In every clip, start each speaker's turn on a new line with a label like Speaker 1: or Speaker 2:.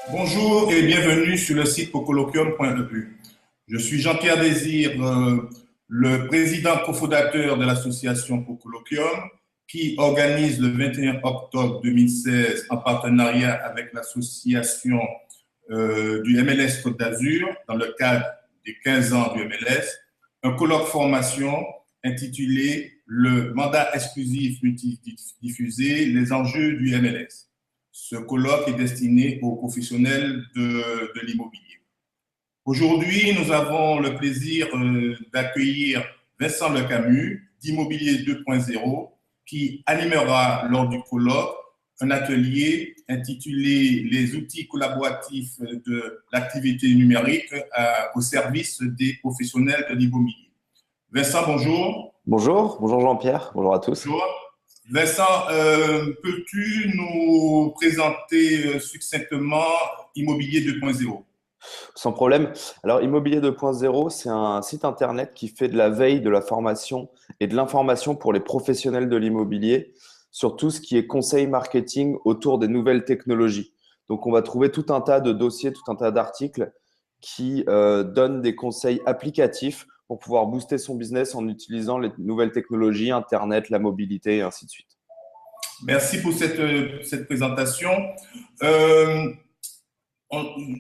Speaker 1: Bonjour et bienvenue sur le site pocolloquium.eu. Je suis Jean-Pierre Désir, le président cofondateur de l'association Pocolloquium, qui organise le 21 octobre 2016, en partenariat avec l'association du MLS Côte d'Azur, dans le cadre des 15 ans du MLS, un colloque formation intitulé Le mandat exclusif multidiffusé, les enjeux du MLS. Ce colloque est destiné aux professionnels de l'immobilier. Aujourd'hui, nous avons le plaisir d'accueillir Vincent Lecamus, d'Immobilier 2.0, qui animera lors du colloque un atelier intitulé Les outils collaboratifs de l'activité numérique au service des professionnels de l'immobilier. Vincent, bonjour.
Speaker 2: Bonjour Jean-Pierre, bonjour à tous.
Speaker 1: Bonjour. Vincent, peux-tu nous présenter succinctement Immobilier 2.0?
Speaker 2: Sans problème. Alors, Immobilier 2.0, c'est un site internet qui fait de la veille, de la formation et de l'information pour les professionnels de l'immobilier sur tout ce qui est conseil marketing autour des nouvelles technologies. Donc, on va trouver tout un tas de dossiers, tout un tas d'articles qui donnent des conseils applicatifs pour pouvoir booster son business en utilisant les nouvelles technologies, Internet, la mobilité et ainsi de suite.
Speaker 1: Merci pour cette présentation.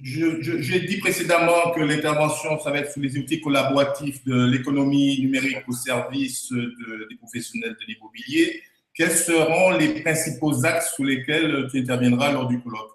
Speaker 1: J'ai dit précédemment que l'intervention, ça va être sur les outils collaboratifs de l'économie numérique au service des professionnels de l'immobilier. Quels seront les principaux axes sur lesquels tu interviendras lors du colloque?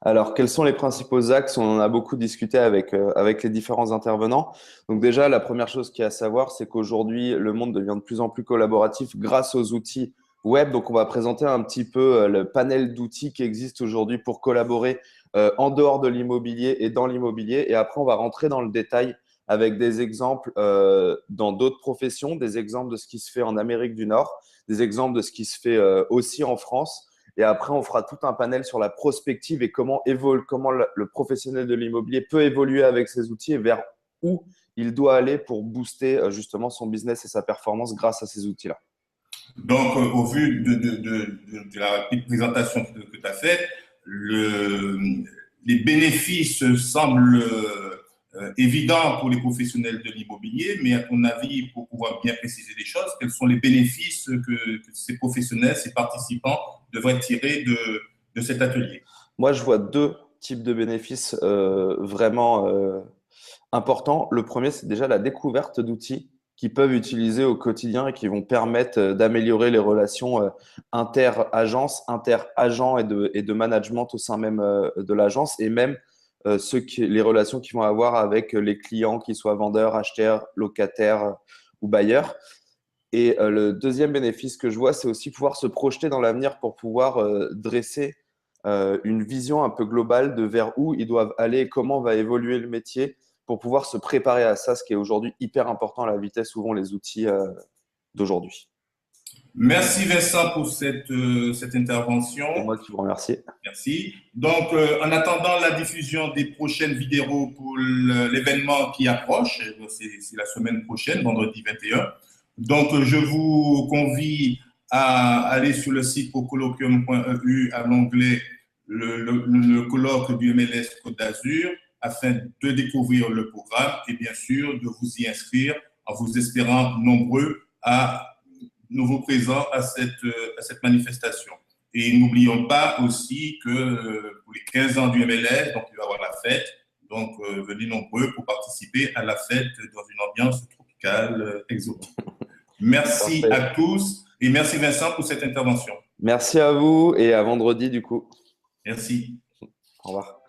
Speaker 2: Alors, quels sont les principaux axes? On en a beaucoup discuté avec les différents intervenants. Donc déjà, la première chose qu'il y a à savoir, c'est qu'aujourd'hui, le monde devient de plus en plus collaboratif grâce aux outils web. Donc, on va présenter un petit peu le panel d'outils qui existent aujourd'hui pour collaborer en dehors de l'immobilier et dans l'immobilier. Et après, on va rentrer dans le détail avec des exemples dans d'autres professions, des exemples de ce qui se fait en Amérique du Nord, des exemples de ce qui se fait aussi en France. Et après, on fera tout un panel sur la prospective et comment le professionnel de l'immobilier peut évoluer avec ces outils et vers où il doit aller pour booster justement son business et sa performance grâce à ces outils-là.
Speaker 1: Donc, au vu de la rapide présentation que tu as faite, les bénéfices semblent évidents pour les professionnels de l'immobilier, mais à ton avis, pour pouvoir bien préciser les choses, quels sont les bénéfices que ces professionnels, ces participants devraient tirer de cet atelier?
Speaker 2: Moi, je vois deux types de bénéfices vraiment importants. Le premier, c'est déjà la découverte d'outils qu'ils peuvent utiliser au quotidien et qui vont permettre d'améliorer les relations inter-agences, inter-agents et de management au sein même de l'agence et même les relations qu'ils vont avoir avec les clients, qu'ils soient vendeurs, acheteurs, locataires ou bailleurs. Et le deuxième bénéfice que je vois, c'est aussi pouvoir se projeter dans l'avenir pour pouvoir dresser une vision un peu globale de vers où ils doivent aller et comment va évoluer le métier pour pouvoir se préparer à ça, ce qui est aujourd'hui hyper important à la vitesse où vont les outils d'aujourd'hui.
Speaker 1: Merci Vincent pour cette intervention.
Speaker 2: C'est moi qui vous remercie.
Speaker 1: Merci. Donc, en attendant la diffusion des prochaines vidéos pour l'événement qui approche, c'est la semaine prochaine, vendredi 21. Donc, je vous convie à aller sur le site pocolloquium.eu à l'onglet le colloque du MLS Côte d'Azur afin de découvrir le programme et bien sûr de vous y inscrire en vous espérant nouveaux présents à cette manifestation. Et n'oublions pas aussi que pour les 15 ans du MLS, donc il va y avoir la fête. Donc, venez nombreux pour participer à la fête dans une ambiance tropicale exotique. Merci
Speaker 2: Parfait.
Speaker 1: à tous et merci Vincent pour cette intervention.
Speaker 2: Merci à vous et à vendredi du coup.
Speaker 1: Merci.
Speaker 2: Au revoir.